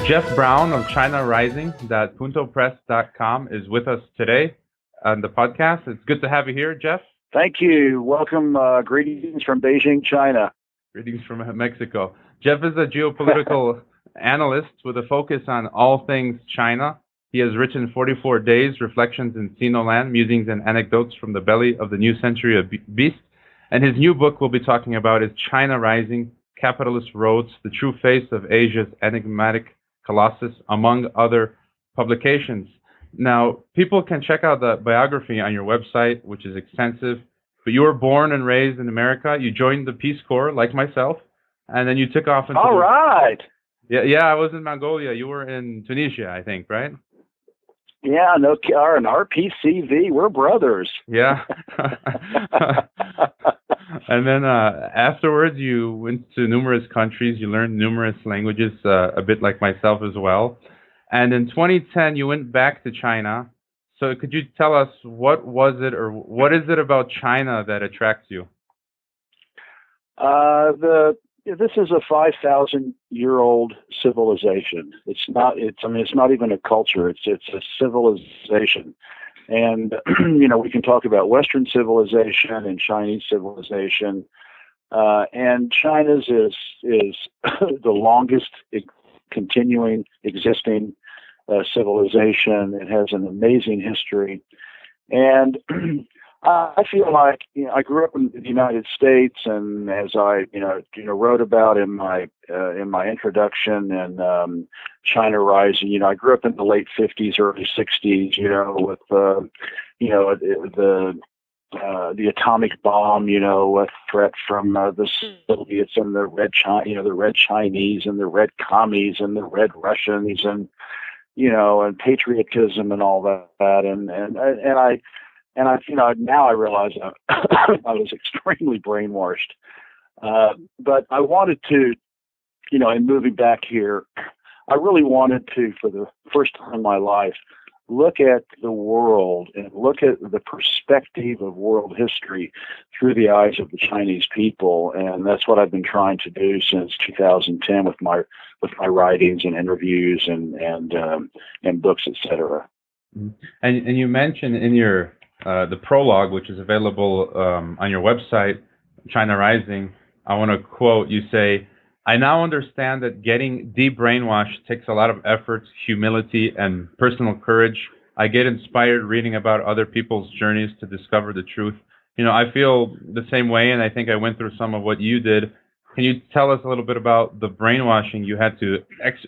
Jeff Brown of ChinaRising.puntopress.com is with us today on the podcast. It's good to have you here, Jeff. Thank you. Welcome. Greetings from Beijing, China. Greetings from Mexico. Jeff is a geopolitical analyst with a focus on all things China. He has written 44 Days, Reflections in Sinoland, Musings and Anecdotes from the Belly of the New Century of Beast. And his new book we'll be talking about is China Rising, Capitalist Roads, The True Face of Asia's Enigmatic Colossus, among other publications. Now, people can check out the biography on your website, which is extensive. But you were born and raised in America. You joined the Peace Corps, like myself, and then you took off into... All right. Yeah, I was in Mongolia. You were in Tunisia, I think, right? Yeah, no, and RPCV, we're brothers. Yeah. And then afterwards, you went to numerous countries. You learned numerous languages, a bit like myself as well. And in 2010, you went back to China. So could you tell us what was it, or what is it about China that attracts you? This is a 5,000-year-old civilization. It's not even a culture. It's a civilization. And we can talk about Western civilization and Chinese civilization. And China's is the longest continuing existing civilization. It has an amazing history. And I feel like I grew up in the United States, and as I wrote about in my introduction and China Rising, I grew up in the late 50s, early 60s, with the atomic bomb, a threat from the Soviets and the Red Chinese and the Red Commies and the Red Russians and patriotism and all that, and I now I realize I was extremely brainwashed. But I wanted to, in moving back here, I really wanted to, for the first time in my life, look at the world and look at the perspective of world history through the eyes of the Chinese people. And that's what I've been trying to do since 2010 with my writings and interviews and books, etc. And you mentioned in your the prologue, which is available on your website, China Rising, I want to quote, you say, "I now understand that getting de-brainwashed takes a lot of effort, humility, and personal courage. I get inspired reading about other people's journeys to discover the truth." I feel the same way, and I think I went through some of what you did. Can you tell us a little bit about the brainwashing you had to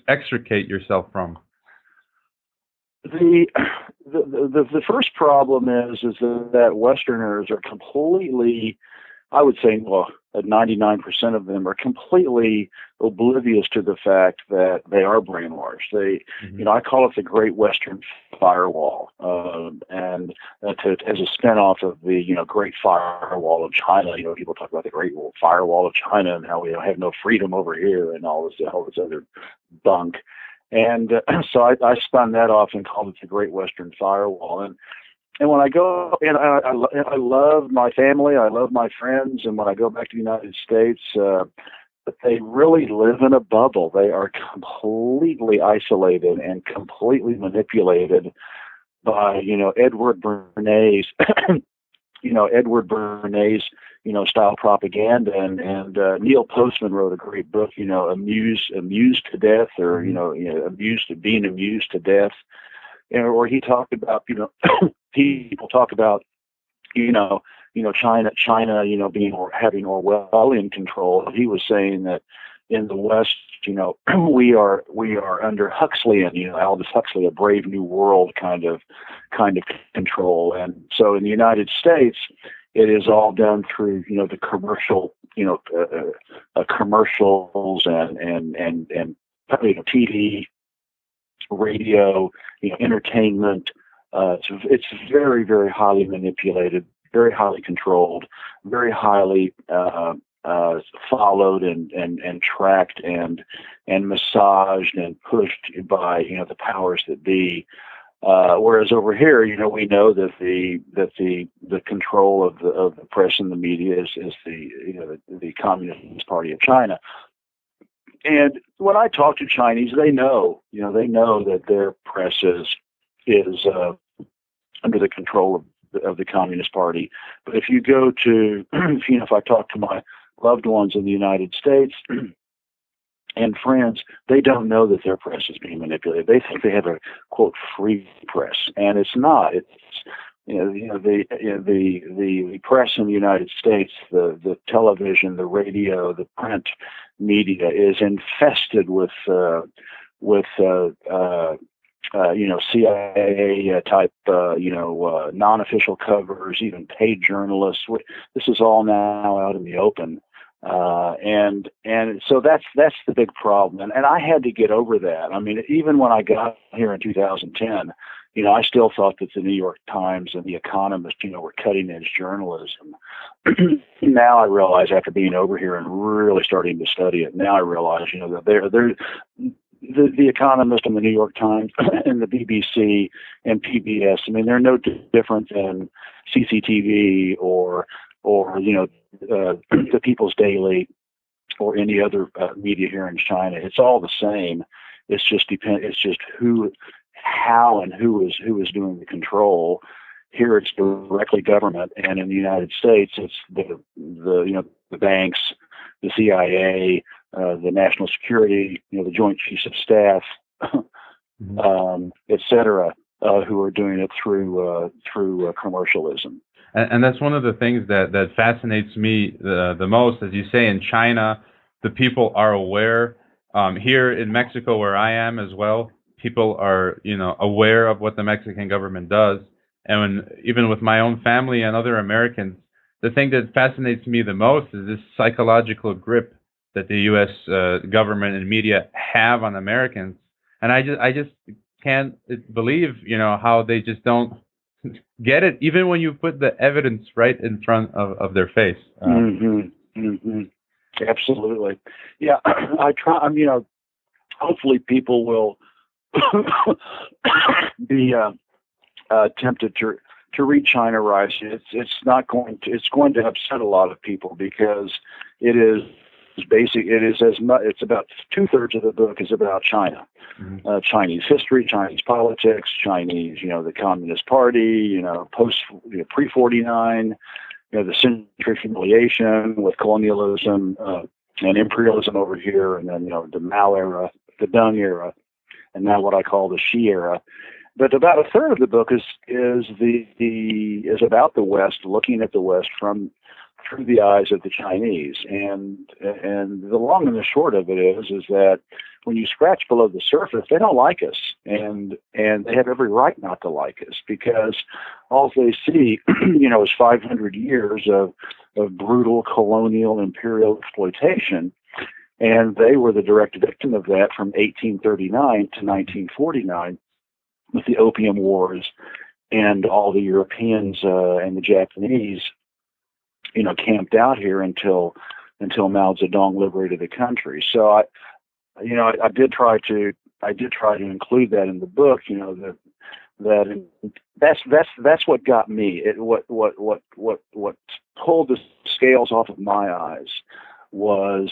extricate yourself from? The first problem is that Westerners are completely, I would say, 99% of them are completely oblivious to the fact that they are brainwashed. I call it the Great Western Firewall, and as a spinoff of the Great Firewall of China. People talk about the Great Firewall of China and how we have no freedom over here and all this other bunk. And so I spun that off and called it the Great Western Firewall. And when I go, and I love my family, I love my friends, and when I go back to the United States, but they really live in a bubble. They are completely isolated and completely manipulated by, Edward Bernays, style propaganda, and Neil Postman wrote a great book, amused to death, or being amused to death, or he talked about, people talk about, China, having Orwellian control. He was saying that in the West, we are under Huxleyan, Aldous Huxley, a Brave New World kind of control. And so in the United States, it is all done through, the commercial, commercials and TV, radio, entertainment. It's very, very highly manipulated, very highly controlled, very highly followed and tracked and massaged and pushed by the powers that be. Whereas over here, we know that the control of the press and the media is the Communist Party of China. And when I talk to Chinese, they know that their press is under the control of the Communist Party. But if you go to, if I talk to my loved ones in the United States and friends, they don't know that their press is being manipulated. They think they have a quote free press, and it's not. It's the press in the United States, the television, the radio, the print media is infested with CIA type, non-official covers, even paid journalists. This is all now out in the open, and so that's the big problem. And I had to get over that. I mean, even when I got here in 2010, I still thought that the New York Times and The Economist, were cutting edge journalism. Now I realize, after being over here and really starting to study it, now I realize, that they're the Economist and the New York Times and the BBC and PBS. I mean, they're no different than CCTV or the People's Daily or any other media here in China. It's all the same. It's just how and who is doing the control. Here it's directly government, and in the United States it's the banks, the CIA, the national security, the Joint Chiefs of Staff, et cetera, who are doing it through commercialism. And that's one of the things that fascinates me the most. As you say, in China, the people are aware. Here in Mexico, where I am as well, people are aware of what the Mexican government does. And even with my own family and other Americans, the thing that fascinates me the most is this psychological grip that the U.S. Government and media have on Americans. And I just can't believe, how they just don't get it, even when you put the evidence right in front of their face. Absolutely. Yeah, I try. Hopefully people will be tempted to read China Rice. It's going to upset a lot of people, because it is basic. It is it's about 2/3 of the book is about China, Chinese history, Chinese politics, Chinese, the Communist Party, pre-49, the century humiliation with colonialism and imperialism over here, and then the Mao era, the Deng era, and now what I call the Xi era. But about 1/3 of the book is about the West, looking at the West through the eyes of the Chinese. And the long and the short of it is that when you scratch below the surface, they don't like us, and they have every right not to like us, because all they see, is 500 years of brutal colonial imperial exploitation. And they were the direct victim of that from 1839 to 1949 with the Opium Wars and all the Europeans and the Japanese, camped out here until Mao Zedong liberated the country. So I did try to include that in the book. That's what got me. What pulled the scales off of my eyes was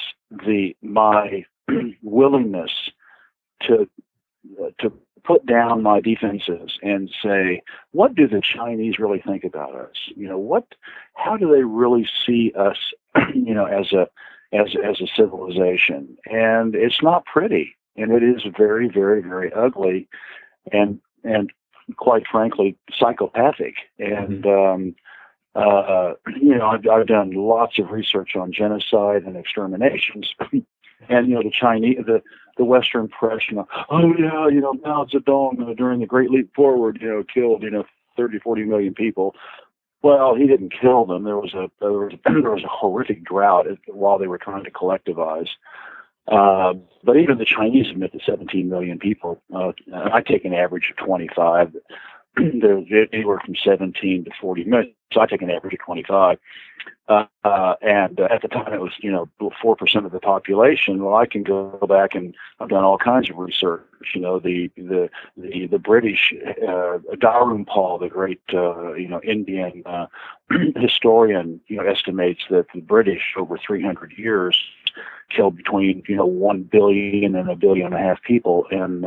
my willingness to put down my defenses and say, what do the Chinese really think about us? How do they really see us, as a civilization? And it's not pretty, and it is very, very, very ugly, and quite frankly, psychopathic. And I've done lots of research on genocide and exterminations, and the Chinese, the Western press, Mao Zedong during the Great Leap Forward, killed 30, 40 million people. Well, he didn't kill them. There was a horrific drought while they were trying to collectivize. But even the Chinese admit that 17 million people. I take an average of 25. There's anywhere from 17 to 40 million. So I take an average of 25. And at the time it was, 4% of the population. Well, I can go back, and I've done all kinds of research. The British, Dalrymple, the great, Indian historian, estimates that the British over 300 years killed between 1 billion and 1.5 billion people in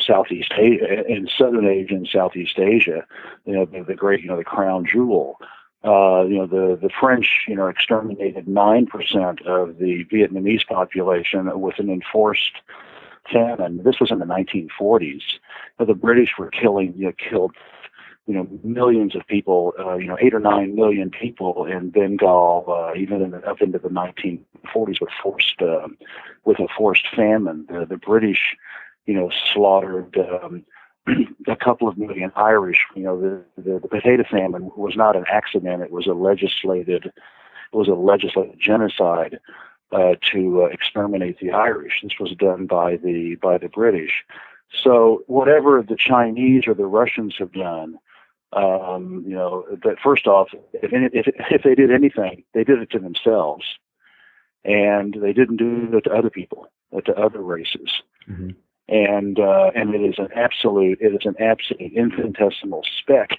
Southeast Asia, in Southern Asia and Southeast Asia. The great, the crown jewel. The French, exterminated 9% of the Vietnamese population with an enforced famine. This was in the 1940s. The British were killed, millions of people, 8 or 9 million people in Bengal, even up into the 1940s with a forced famine. The British, slaughtered a couple of million Irish. The potato famine was not an accident; it was a legislated genocide to exterminate the Irish. This was done by the British. So whatever the Chinese or the Russians have done, that first off, if they did anything, they did it to themselves, and they didn't do it to other people, to other races. Mm-hmm. And it is an absolute infinitesimal speck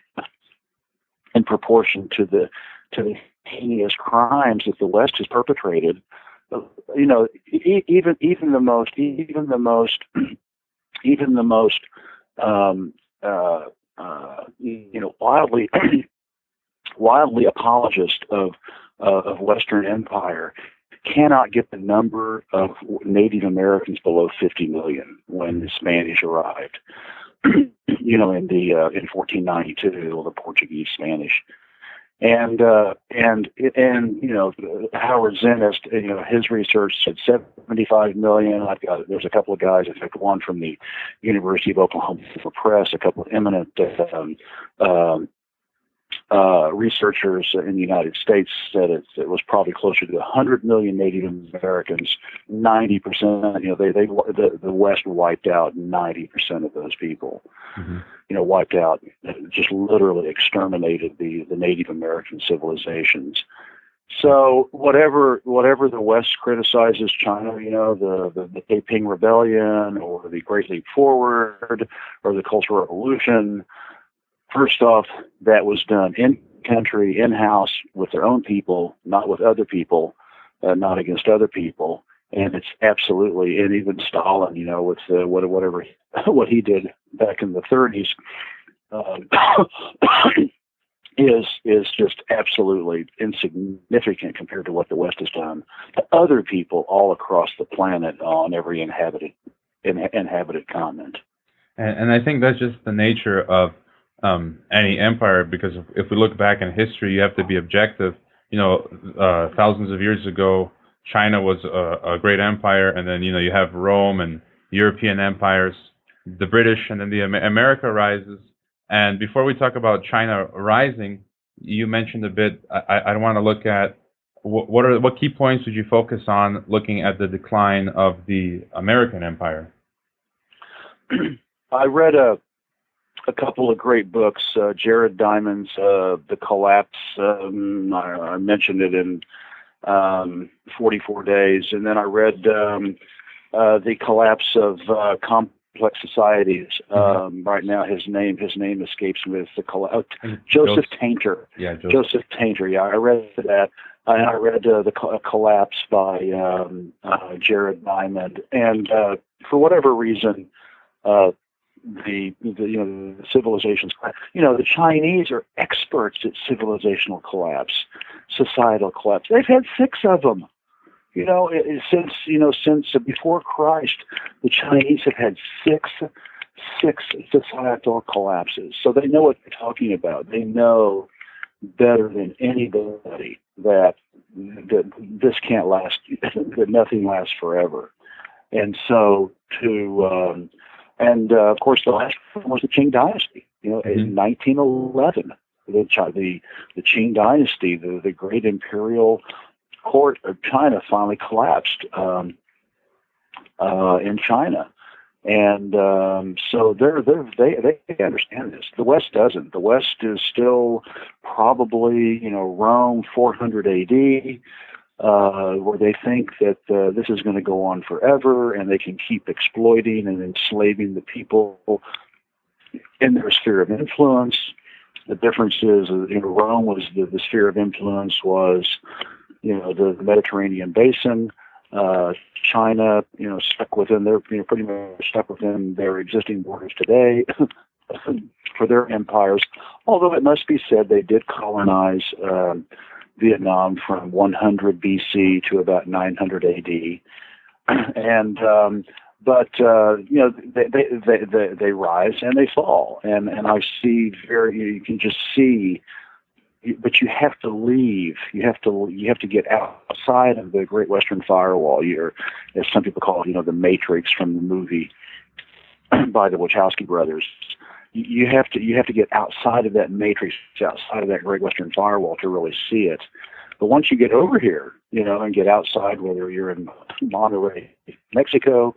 in proportion to the heinous crimes that the West has perpetrated. Even the most wildly apologist of Western empire cannot get the number of Native Americans below 50 million when the Spanish arrived. In 1492, or the Portuguese Spanish, and Howard Zenist, his research said 75 million. There's a couple of guys, in fact, one from the University of Oklahoma Press, a couple of eminent researchers in the United States said it was probably closer to 100 million Native Americans. 90%, the West wiped out 90% of those people. Mm-hmm. Wiped out, just literally exterminated the Native American civilizations. So whatever the West criticizes China, the Taiping Rebellion or the Great Leap Forward or the Cultural Revolution, first off, that was done in country, in-house, with their own people, not with other people, not against other people. And it's absolutely, and even Stalin, with what he did back in the 30s, is just absolutely insignificant compared to what the West has done to other people all across the planet on every inhabited continent. And I think that's just the nature of any empire, because if we look back in history, you have to be objective. Thousands of years ago, China was a great empire, and then you have Rome and European empires, the British, and then the America rises. And before we talk about China rising, you mentioned a bit. I want to look at what key points would you focus on looking at the decline of the American empire? I read a couple of great books, Jared Diamond's The Collapse. I mentioned it in 44 Days, and then I read The Collapse of Complex Societies. Right now, his name escapes me. It's Joseph Tainter. Yeah, Joseph Tainter. Yeah, I read that. And I read The Collapse by Jared Diamond. And for whatever reason, the civilizations, the Chinese are experts at civilizational collapse, societal collapse. They've had 6 of them. Since before Christ, the Chinese have had six societal collapses. So they know what they're talking about. They know better than anybody that this can't last, that nothing lasts forever. And so of course, the last one was the Qing Dynasty. In 1911, the Qing Dynasty, the great imperial court of China, finally collapsed in China, and so they understand this. The West doesn't. The West is still probably Rome 400 A.D. Where they think that this is going to go on forever, and they can keep exploiting and enslaving the people in their sphere of influence. The difference is, Rome was the sphere of influence was the Mediterranean basin. China, stuck within their, pretty much stuck within their existing borders today for their empires. Although it must be said they did colonize Vietnam from 100 BC to about 900 AD, and they rise and they fall, and I see you can just see. But you have to leave. You have to get outside of the Great Western Firewall. You're, as some people call it, the Matrix from the movie by the Wachowski brothers. You have to get outside of that Matrix, outside of that Great Western Firewall to really see it. But once you get over here, and get outside, whether you're in Monterrey, Mexico,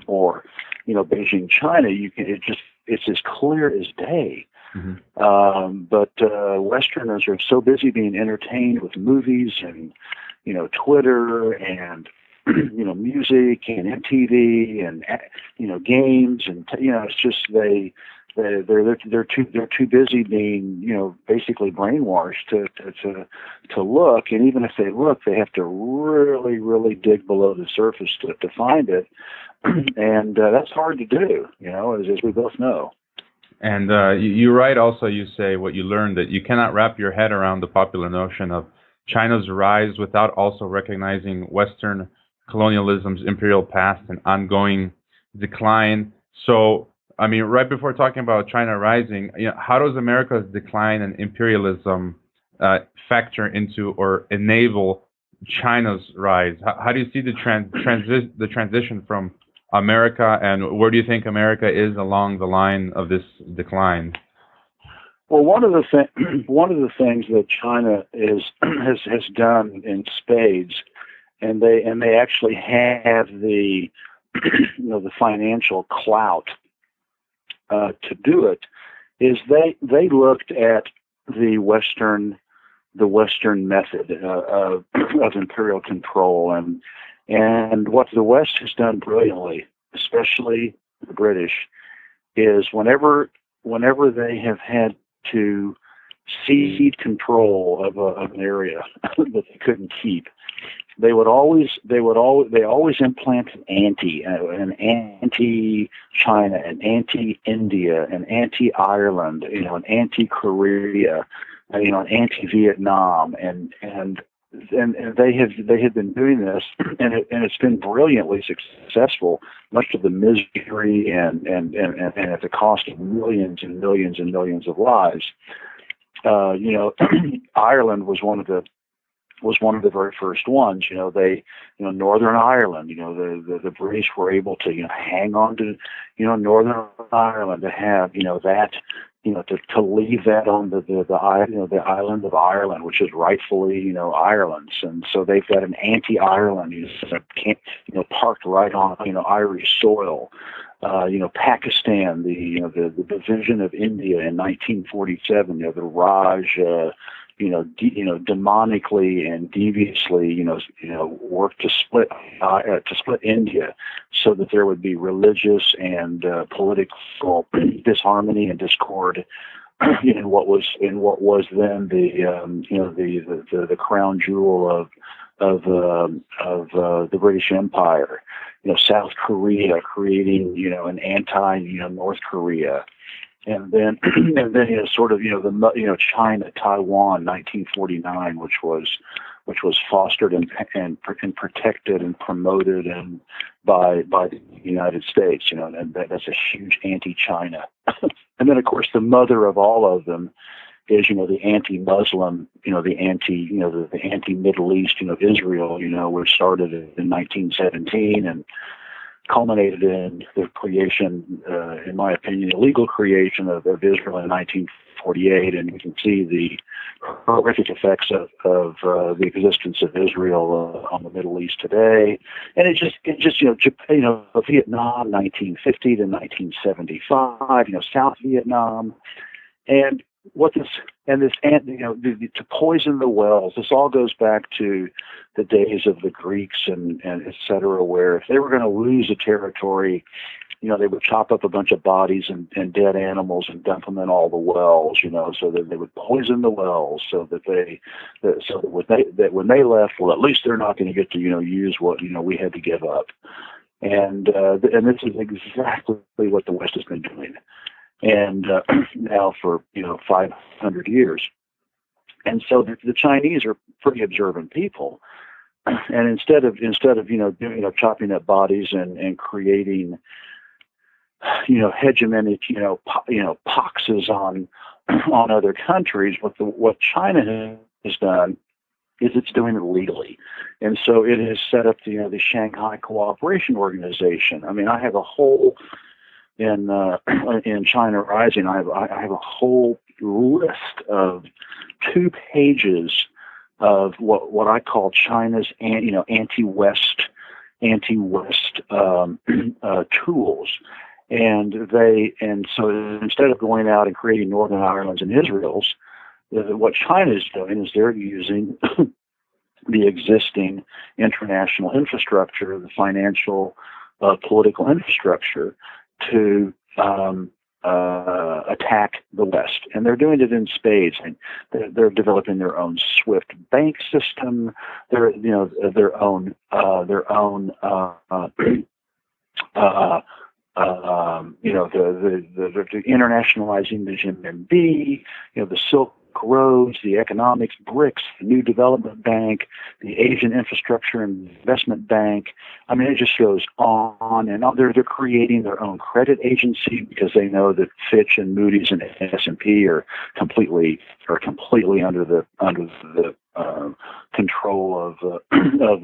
or Beijing, China, it's as clear as day. But Westerners are so busy being entertained with movies and Twitter and music and MTV and games, and it's just they're too busy being basically brainwashed to look, and even if they look, they have to really dig below the surface to find it, and that's hard to do, as we both know. And you write also, you say what you learned, that you cannot wrap your head around the popular notion of China's rise without also recognizing Western colonialism's imperial past and ongoing decline. So, I mean, right before talking about China rising, how does America's decline and imperialism factor into or enable China's rise? How do you see the transition from America, and where do you think America is along the line of this decline? Well, one of the things that China has done in spades, and they actually have the the financial clout to do it, is they looked at the Western method of imperial control, and what the West has done brilliantly, especially the British, is whenever they have had to cede control of an area that they couldn't keep, they always implant an anti-China, an anti-India, an anti-Ireland, an anti-Korea, an anti-Vietnam, and they have been doing this, and it's been brilliantly successful, much to the misery and at the cost of millions and millions and millions of lives. Ireland was one of the very first ones. Northern Ireland. The British were able to hang on to Northern Ireland, to have that. To leave that on the island of Ireland, which is rightfully Ireland's, and so they've got an anti-Ireland, parked right on Irish soil. Pakistan, the division of India in 1947. The Raj, demonically and deviously, worked to split India, so that there would be religious and political disharmony and discord in what was then the crown jewel of the British Empire. South Korea creating an anti North Korea. And then, China, Taiwan, 1949, which was fostered and protected and promoted by the United States, and that's a huge anti-China. And then, of course, the mother of all of them is, the anti-Muslim, the anti-Middle East, Israel, which started in 1917 and culminated in the creation, in my opinion, illegal creation of Israel in 1948, and you can see the horrific effects of the existence of Israel on the Middle East today. And it just Vietnam, 1950 to 1975, South Vietnam, and to poison the wells. This all goes back to the days of the Greeks and et cetera, where if they were going to lose a territory, they would chop up a bunch of bodies and dead animals and dump them in all the wells, so that they would poison the wells, so that when they left, well, at least they're not going to get to, use what, we had to give up. And this is exactly what the West has been doing, and now for 500 years. And so the Chinese are pretty observant people, and instead of chopping up bodies and creating hegemonic poxes on other countries, what China has done is it's doing it legally. And so it has set up the Shanghai Cooperation Organization. I mean, I have a whole in China Rising. I have a whole list of 2 pages of what I call China's anti-West tools. And so instead of going out and creating Northern Irelands and Israel's, what China is doing is they're using the existing international infrastructure, the financial, political infrastructure, to attack the West, and they're doing it in spades. And they're developing their own SWIFT bank system, their own the internationalizing the renminbi, the Silk Roads, the economics, BRICS, the New Development Bank, the Asian Infrastructure Investment Bank. I mean, it just goes on and on. They're creating their own credit agency because they know that Fitch and Moody's and S&P are completely under the control of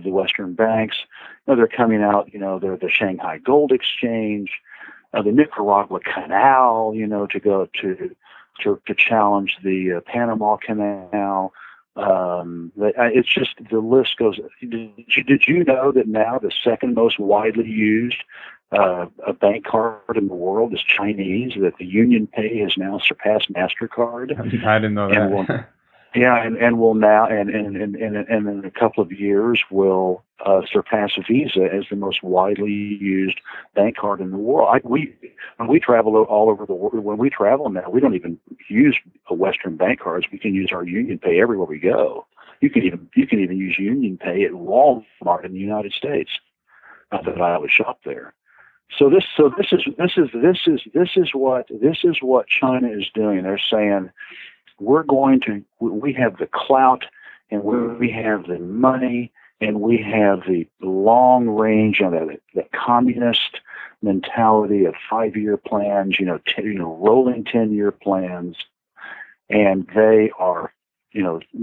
the Western banks. They're coming out. They're the Shanghai Gold Exchange, the Nicaragua Canal. To go to challenge the Panama Canal. It's just, the list goes. Did you know that now the second most widely used a bank card in the world is Chinese? That the UnionPay has now surpassed MasterCard. I didn't know that. And will now, and in a couple of years will surpass Visa as the most widely used bank card in the world. When we travel all over the world, when we travel now, we don't even use Western bank cards. We can use our UnionPay everywhere we go. You can even use UnionPay at Walmart in the United States. Not that I would shop there. So this is what China is doing. They're saying, we have the clout, and we have the money, and we have the long range of the communist mentality of 5-year plans, rolling 10-year plans, and they are,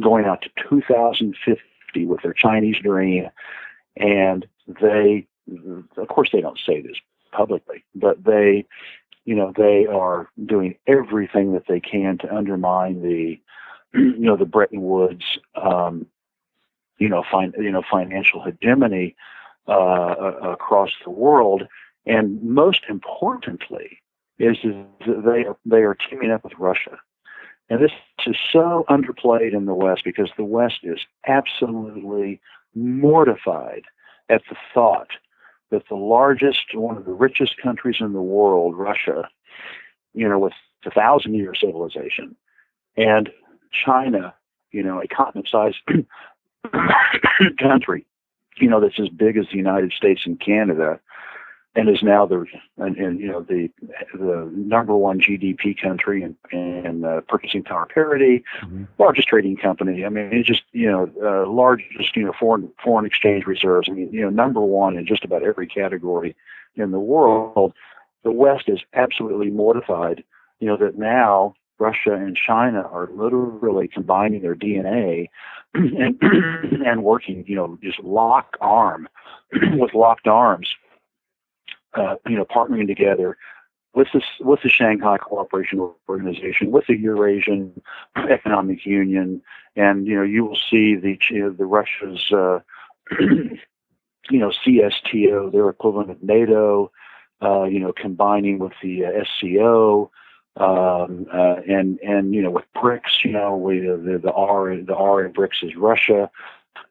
going out to 2050 with their Chinese dream, and they, of course, they don't say this publicly, but they are doing everything that they can to undermine the Bretton Woods, financial hegemony across the world. And most importantly, is that they are teaming up with Russia. And this is so underplayed in the West because the West is absolutely mortified at the thought that one of the richest countries in the world, Russia, with 1,000-year civilization, and China, a continent-sized country, that's as big as the United States and Canada, and is now the number one GDP country and purchasing power parity, largest trading company. I mean, it's just largest foreign exchange reserves. I mean, number one in just about every category in the world. The West is absolutely mortified. That now Russia and China are literally combining their DNA and working, just locked arms. Partnering together with the Shanghai Cooperation Organization, with the Eurasian Economic Union, and you will see the Russia's CSTO, their equivalent of NATO, combining with the SCO, and with BRICS, the R in BRICS is Russia,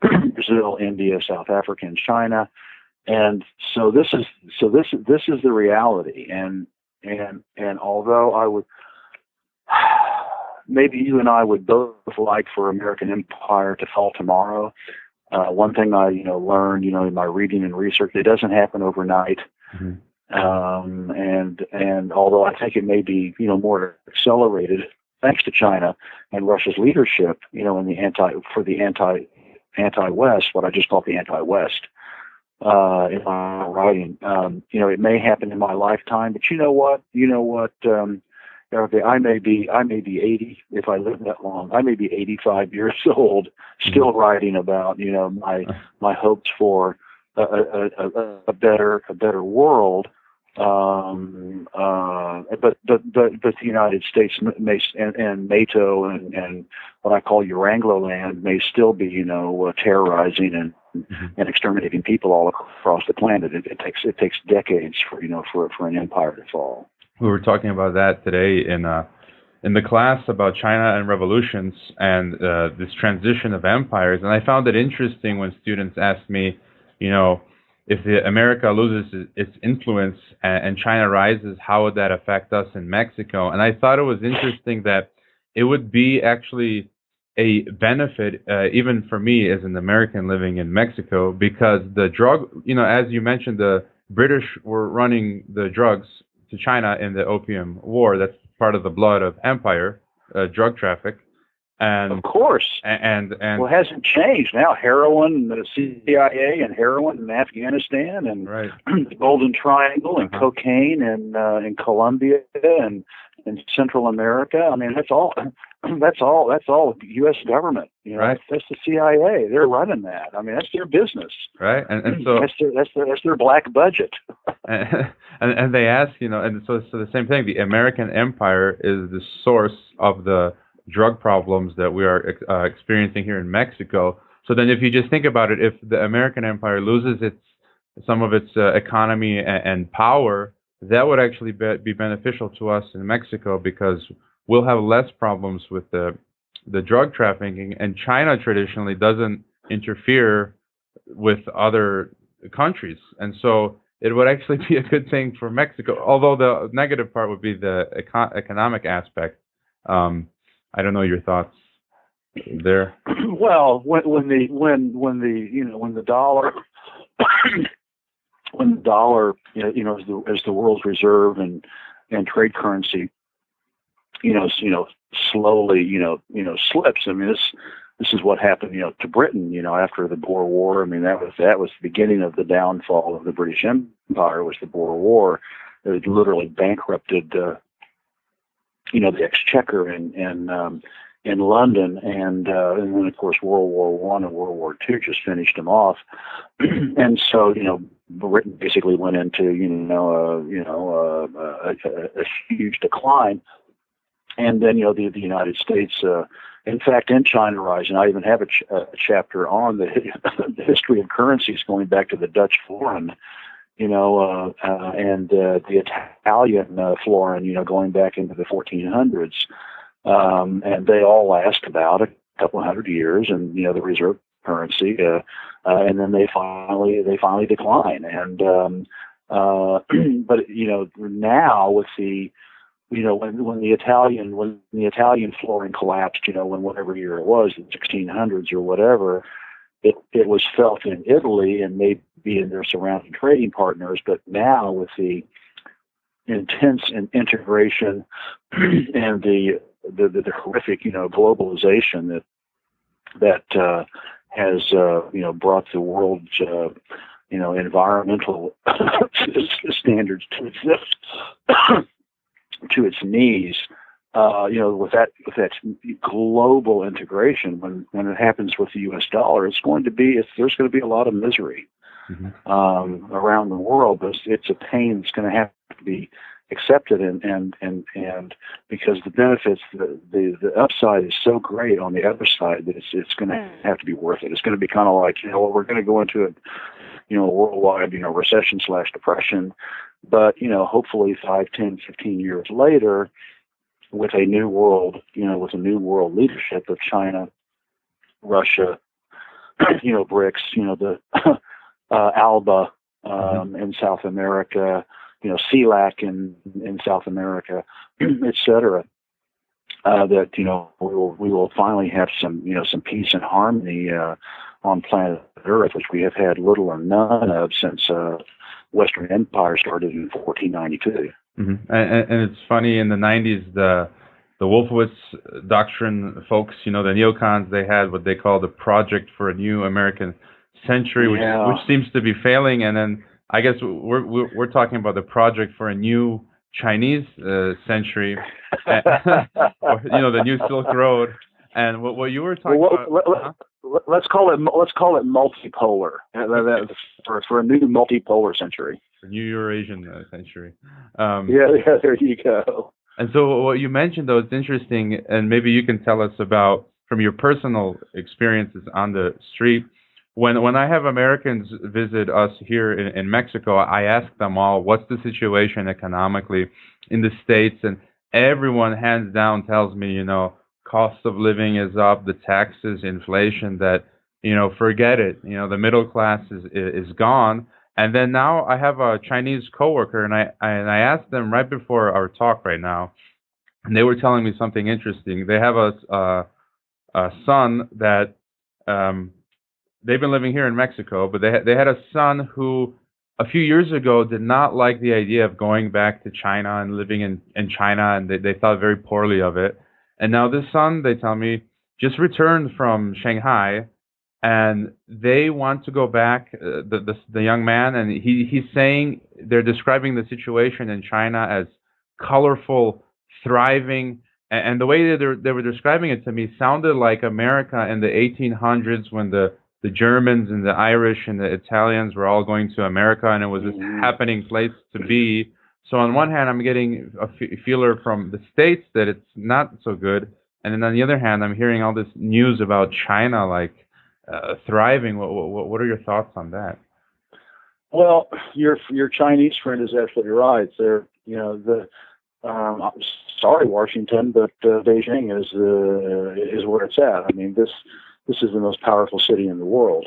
Brazil, India, South Africa, and China. And so this is the reality. And although I would, maybe you and I would both like for American empire to fall tomorrow. One thing I learned in my reading and research, it doesn't happen overnight. Mm-hmm. And although I think it may be more accelerated thanks to China and Russia's leadership, in the anti-West, what I just call the anti-West, in my writing, it may happen in my lifetime. But you know what, I may be 80 if I live that long. I may be 85 years old, still writing about my hopes for a better world. But the United States may, and NATO and what I call Euranglo-land may still be terrorizing and exterminating people all across the planet. It takes decades for an empire to fall. We were talking about that today in the class about China and revolutions and this transition of empires, and I found it interesting when students asked me, if America loses its influence and China rises, how would that affect us in Mexico? And I thought it was interesting that it would be actually a benefit, even for me as an American living in Mexico, because the drug, as you mentioned, the British were running the drugs to China in the Opium War. That's part of the blood of empire, drug traffic. And of course, and well, it hasn't changed now. Heroin, the CIA, and heroin in Afghanistan, and right. The Golden Triangle, and cocaine, and in Colombia, and in Central America. I mean, that's all U.S. government. Right. That's the CIA. They're running that. I mean, that's their business. Right. And so that's their black budget. and they ask, and so the same thing. The American empire is the source of the drug problems that we are experiencing here in Mexico. So then if you just think about it, if the American empire loses some of its economy and power, that would actually be beneficial to us in Mexico, because we'll have less problems with the drug trafficking, and China traditionally doesn't interfere with other countries. And so it would actually be a good thing for Mexico, although the negative part would be the economic aspect. I don't know your thoughts there. Well, when the dollar as the world's reserve and trade currency, slowly slips. I mean, this is what happened to Britain after the Boer War. I mean, that was the beginning of the downfall of the British Empire. Was the Boer War. It literally bankrupted the Exchequer in London, and then of course World War I and World War II just finished them off, and so Britain basically went into a huge decline, and then the United States, in fact, in China Rising, I even have a chapter on the history of currencies going back to the Dutch florin. And the Italian florin, going back into the 1400s, and they all last about a couple hundred years, and the reserve currency, and then they finally decline. And but now with the when the Italian florin collapsed, whatever year it was, the 1600s or whatever. It was felt in Italy and maybe in their surrounding trading partners, but now with the intense integration and the horrific globalization that has brought the world's environmental standards to its knees. With that global integration, when it happens with the U.S. dollar, there's going to be a lot of misery around the world. But it's a pain that's going to have to be accepted, and because the benefits, the upside is so great on the other side that it's going to have to be worth it. It's going to be kind of like we're going to go into a worldwide recession/depression, but hopefully 5, 10, 15 years later, with a new world, with a new world leadership of China, Russia, BRICS, the ALBA in South America, CELAC in South America, et cetera. That we will finally have some peace and harmony on planet Earth, which we have had little or none of since Western Empire started in 1492. Mm-hmm. And it's funny, in the 90s, the Wolfowitz doctrine folks, the neocons, they had what they call the Project for a New American Century, which seems to be failing. And then I guess we're talking about the Project for a New Chinese century, the new Silk Road. And what you were talking about. Let's call it multipolar for a new multipolar century. For new Eurasian century. There you go. And so what you mentioned, though, it's interesting, and maybe you can tell us about, from your personal experiences on the street. When I have Americans visit us here in Mexico, I ask them all, what's the situation economically in the States? And everyone hands down tells me, cost of living is up, the taxes, inflation, that, forget it. The middle class is gone. And then now I have a Chinese coworker, and I asked them right before our talk right now, and they were telling me something interesting. They have a son that they've been living here in Mexico, but they had a son who a few years ago did not like the idea of going back to China and living in China, and they thought very poorly of it. And now this son, they tell me, just returned from Shanghai, and they want to go back, the young man, and he's saying they're describing the situation in China as colorful, thriving, and the way they were describing it to me sounded like America in the 1800s, when the Germans and the Irish and the Italians were all going to America, and it was this happening place to be. So on one hand, I'm getting a feeler from the States that it's not so good, and then on the other hand, I'm hearing all this news about China, like, thriving. What are your thoughts on that? Well, your Chinese friend is absolutely right. I'm sorry, Washington, but Beijing is where it's at. I mean, this is the most powerful city in the world,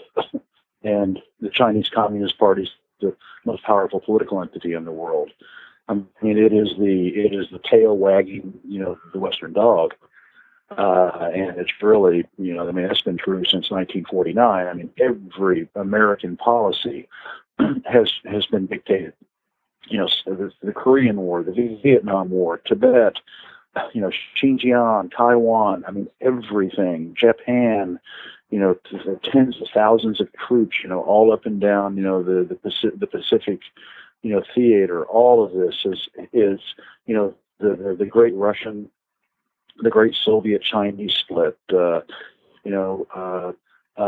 and the Chinese Communist Party is the most powerful political entity in the world. I mean, it is the tail wagging, the Western dog. And it's really, that's been true since 1949. I mean, every American policy has been dictated. The Korean War, the Vietnam War, Tibet, Xinjiang, Taiwan. I mean, everything. Japan. Tens of thousands of troops. All up and down. The Pacific. Theater. All of this is the Great Russian. The Great Soviet-Chinese split.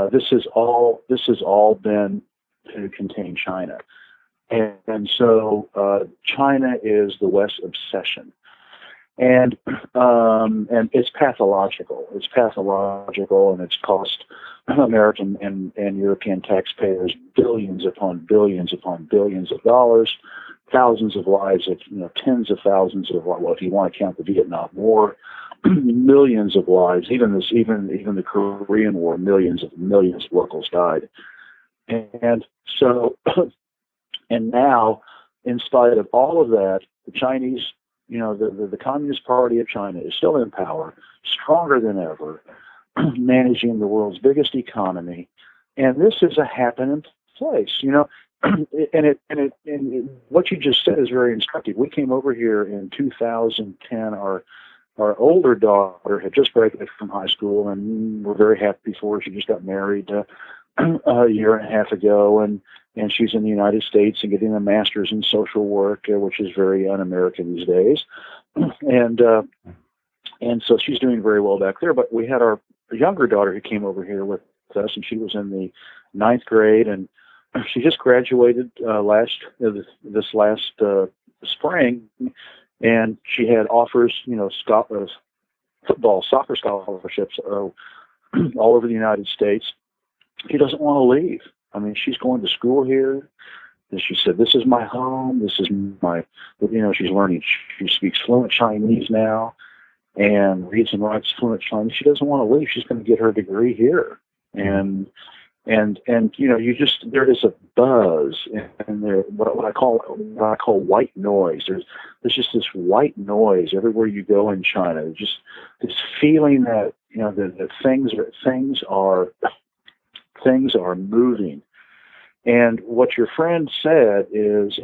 This has all been to contain China, and so China is the West's obsession, and it's pathological. It's pathological, and it's cost American and European taxpayers billions upon billions upon billions of dollars, thousands of lives, tens of thousands of, well, if you want to count the Vietnam War. Millions of lives, even the Korean War, millions of locals died, and so, and now, in spite of all of that, the Chinese, the Communist Party of China is still in power, stronger than ever, managing the world's biggest economy, and this is a happening place, and what you just said is very instructive. We came over here in 2010. Our older daughter had just graduated from high school, and we're very happy for her. She just got married a year and a half ago, and she's in the United States and getting a master's in social work, which is very un-American these days. And so she's doing very well back there. But we had our younger daughter who came over here with us, and she was in the 9th grade, and she just graduated this last spring. And she had offers, football, soccer scholarships all over the United States. She doesn't want to leave. I mean, she's going to school here. And she said, "This is my home. This is my," she's learning. She speaks fluent Chinese now and reads and writes fluent Chinese. She doesn't want to leave. She's going to get her degree here. And And you know, there is a buzz and there what I call white noise. There's just this white noise everywhere you go in China. There's just this feeling that, you know, that things are moving. And what your friend said is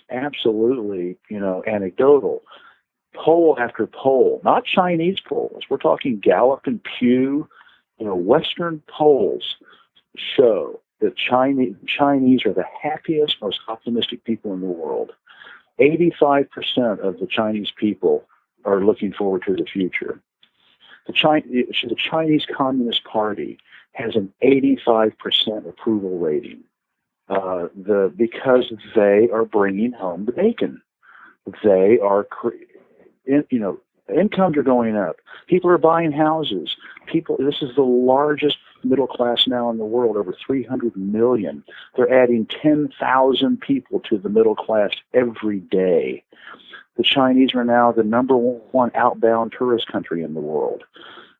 absolutely, you know, anecdotal. Poll after poll, not Chinese polls. We're talking Gallup and Pew. You know, Western polls show that Chinese are the happiest, most optimistic people in the world. 85% of the Chinese people are looking forward to the future. The Chinese Communist Party has an 85% approval rating because they are bringing home the bacon. They are, you know, incomes are going up. People are buying houses. This is the largest middle class now in the world, over 300 million. They're adding 10,000 people to the middle class every day. The Chinese are now the number one outbound tourist country in the world.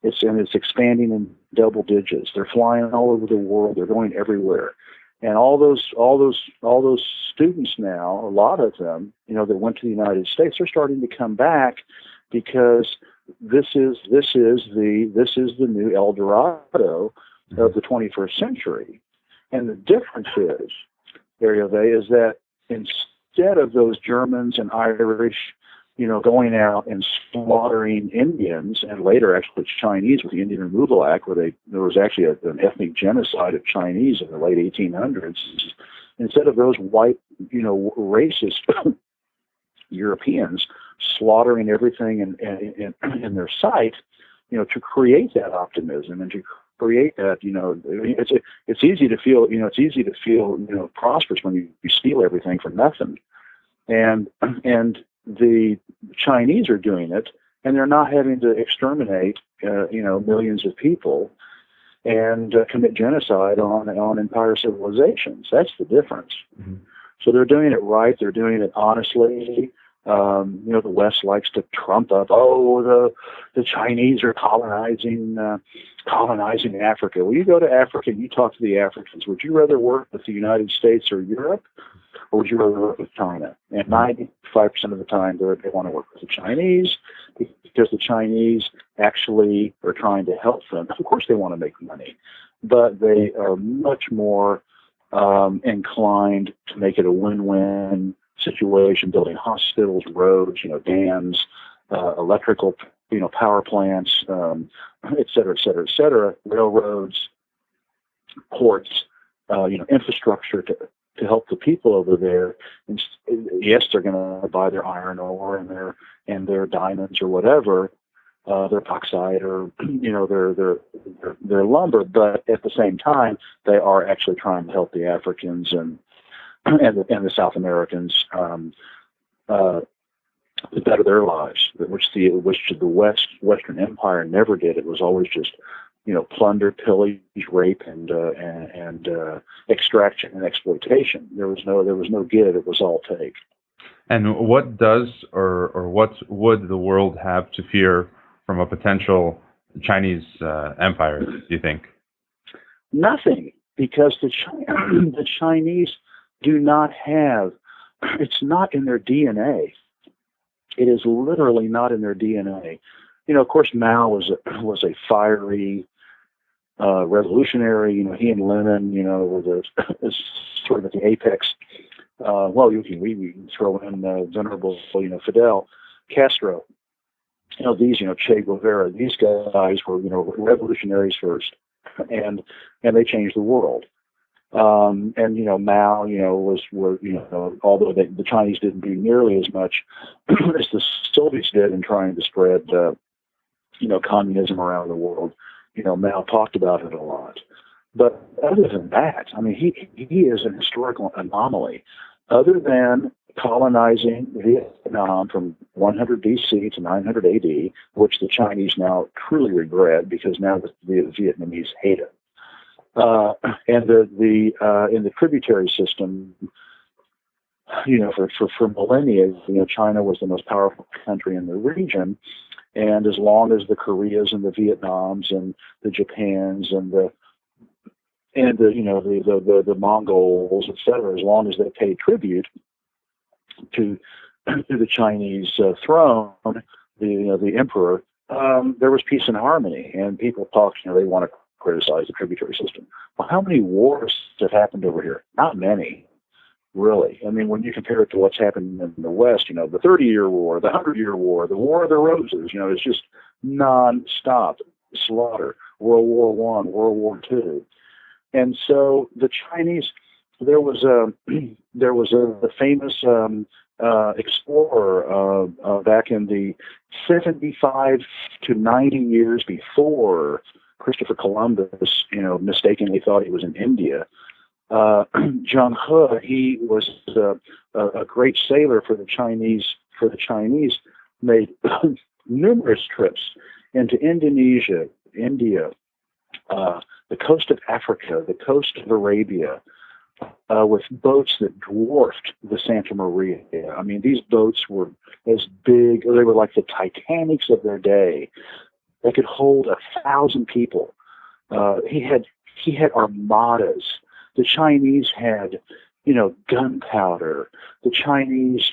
It's expanding in double digits. They're flying all over the world. They're going everywhere. And all those students now, a lot of them, you know, that went to the United States, are starting to come back because this is the new El Dorado of the 21st century. And the difference is, is that instead of those Germans and Irish, you know, going out and slaughtering Indians, and later actually Chinese with the Indian Removal Act, where there was actually an ethnic genocide of Chinese in the late 1800s, instead of those white, you know, racist Europeans slaughtering everything in their sight, you know, to create that optimism and to create that, you know, it's easy to feel, you know, prosperous when you steal everything for nothing, and the Chinese are doing it, and they're not having to exterminate, you know, millions of people and commit genocide on entire civilizations. That's the difference. Mm-hmm. So they're doing it right. They're doing it honestly. You know, the West likes to trump up, the Chinese are colonizing Africa. Well, you go to Africa and you talk to the Africans. Would you rather work with the United States or Europe, or would you rather work with China? And 95% of the time, they want to work with the Chinese because the Chinese actually are trying to help them. Of course, they want to make money, but they are much more inclined to make it a win-win situation, building hospitals, roads, you know, dams, electrical, you know, power plants, et cetera, railroads, ports, you know, infrastructure to help the people over there. And yes, they're going to buy their iron ore and their diamonds or whatever, their bauxite or, you know, their lumber, but at the same time, they are actually trying to help the Africans and the South Americans to better their lives, which the Western Empire never did. It was always just, you know, plunder, pillage, rape, and extraction and exploitation. There was no give. It was all take. And what does or what would the world have to fear from a potential Chinese empire, do you think? Nothing, because the Chinese do not have, it's not in their DNA. It is literally not in their DNA. You know, of course, Mao was a fiery revolutionary. You know, he and Lenin, you know, were sort of at the apex. Well, we can throw in venerable, you know, Fidel Castro. You know, these, you know, Che Guevara. These guys were, you know, revolutionaries first, and they changed the world. And, you know, Mao, you know, was you know, although the Chinese didn't do nearly as much as the Soviets did in trying to spread, you know, communism around the world, you know, Mao talked about it a lot. But other than that, I mean, he is an historical anomaly. Other than colonizing Vietnam from 100 BC to 900 AD, which the Chinese now truly regret because now the Vietnamese hate it. And in the tributary system, you know, for millennia, you know, China was the most powerful country in the region, and as long as the Koreas and the Vietnams and the Japans and the and the Mongols, etc. As long as they paid tribute to the Chinese throne, the emperor, there was peace and harmony. And people talk, they want to criticize the tributary system. Well, how many wars have happened over here? Not many, really. I mean, when you compare it to what's happened in the West, the 30-Year War, the 100-Year War, the War of the Roses, it's just non-stop slaughter. World War I, World War II. And so the Chinese, there was a famous explorer back in the 75 to 90 years before Christopher Columbus, mistakenly thought he was in India. Zheng He, he was a great sailor for the Chinese. Made numerous trips into Indonesia, India, the coast of Africa, the coast of Arabia, with boats that dwarfed the Santa Maria. I mean, these boats were as big, they were like the Titanics of their day. They could hold 1,000 people. He had armadas. The Chinese had, gunpowder. The Chinese,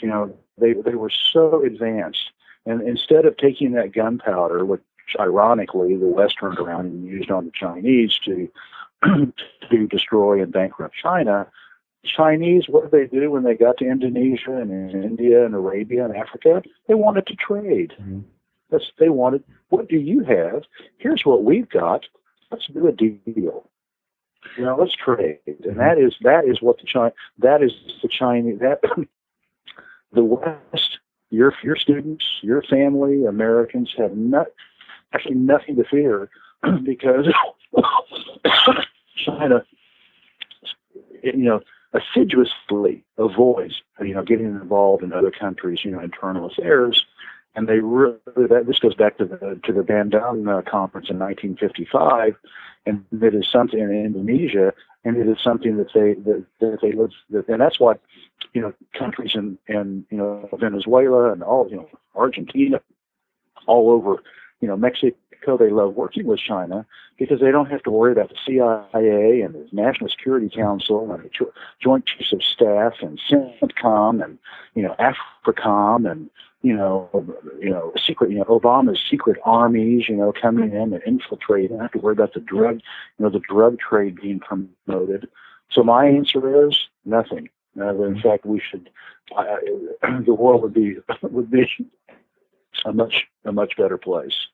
they were so advanced. And instead of taking that gunpowder, which ironically the West turned around and used on the Chinese to destroy and bankrupt China, Chinese, what did they do when they got to Indonesia and India and Arabia and Africa? They wanted to trade. Mm-hmm. They wanted, what do you have? Here's what we've got. Let's do a deal. Let's trade. And that is what the Chinese, the West, your students, your family, Americans have actually nothing to fear because China, assiduously avoids, getting involved in other countries', internal affairs. And they really, this goes back to the Bandung conference in 1955, and it is something in Indonesia, and it is something that they live, and that's why, countries in Venezuela and all, Argentina, all over, Mexico, they love working with China because they don't have to worry about the CIA and the National Security Council and the Joint Chiefs of Staff and CENTCOM and, AFRICOM and, secret, Obama's secret armies, coming in and infiltrating. I have to worry about the drug trade being promoted. So my answer is nothing. In fact, we should. The world would be a much better place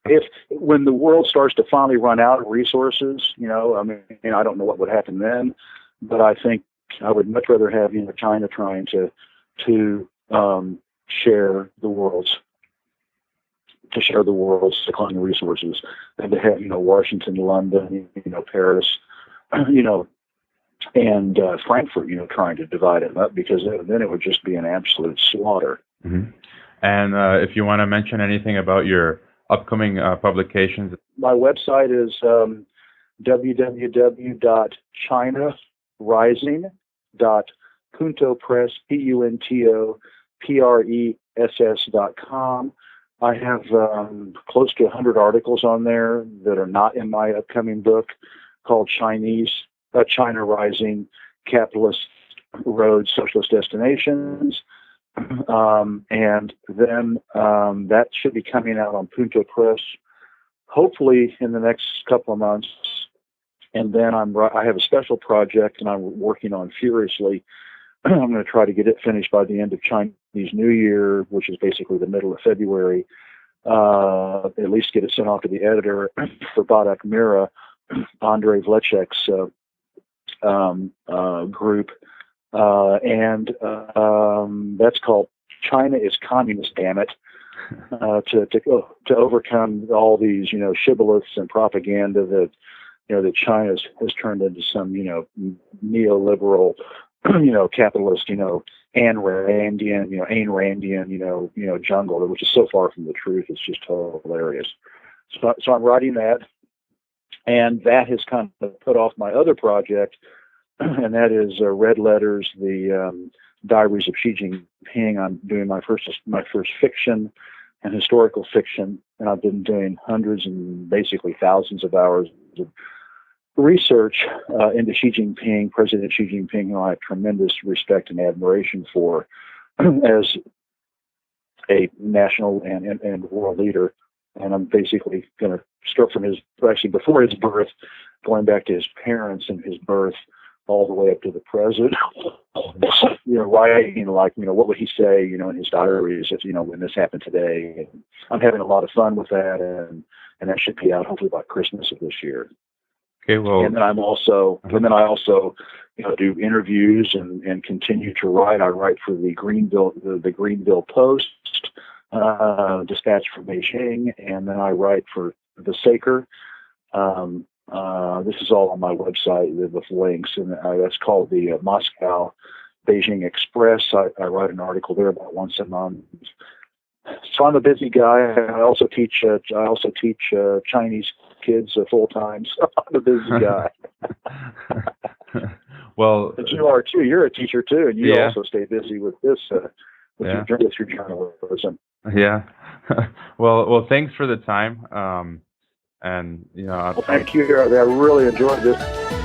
when the world starts to finally run out of resources. I don't know what would happen then, but I think I would much rather have China trying to share the world's declining resources than to have Washington, London, Paris, and Frankfurt, trying to divide them up, because then it would just be an absolute slaughter. Mm-hmm. And if you want to mention anything about your upcoming publications, my website is www.chinarising.puntopress.com. I have close to 100 articles on there that are not in my upcoming book called China Rising, Capitalist Road, Socialist Destinations. And then that should be coming out on Punto Press, hopefully in the next couple of months. And then I have a special project, and I'm working on furiously. I'm going to try to get it finished by the end of Chinese New Year, which is basically the middle of February. At least get it sent off to the editor for Badak Mira, Andrei Vlecek's group. And that's called China is Communist, Damn It, to overcome all these, shibboleths and propaganda that, that China has turned into some, neoliberal, capitalist, Ayn Randian, jungle, which is so far from the truth. It's just hilarious. So I'm writing that, and that has kind of put off my other project, and that is Red Letters, the Diaries of Xi Jinping. I'm doing my first fiction and historical fiction, and I've been doing hundreds and basically thousands of hours research into Xi Jinping, President Xi Jinping, who I have tremendous respect and admiration for as a national and world leader. And I'm basically going to start from before his birth, going back to his parents and his birth, all the way up to the present. Writing what would he say, in his diaries, if, when this happened today. And I'm having a lot of fun with that, and that should be out hopefully by Christmas of this year. Okay, well, and then I also do interviews and continue to write. I write for the Greanville Post, dispatch from Beijing, and then I write for the Saker. This is all on my website with links, and that's called the Moscow Beijing Express. I write an article there about once a month. So I'm a busy guy. I also teach Chinese kids full time. So I'm a busy guy. Well, but you are too. You're a teacher too, and you yeah. also stay busy with this with your journalism. Yeah. Well, thanks for the time. And thank you. I really enjoyed this.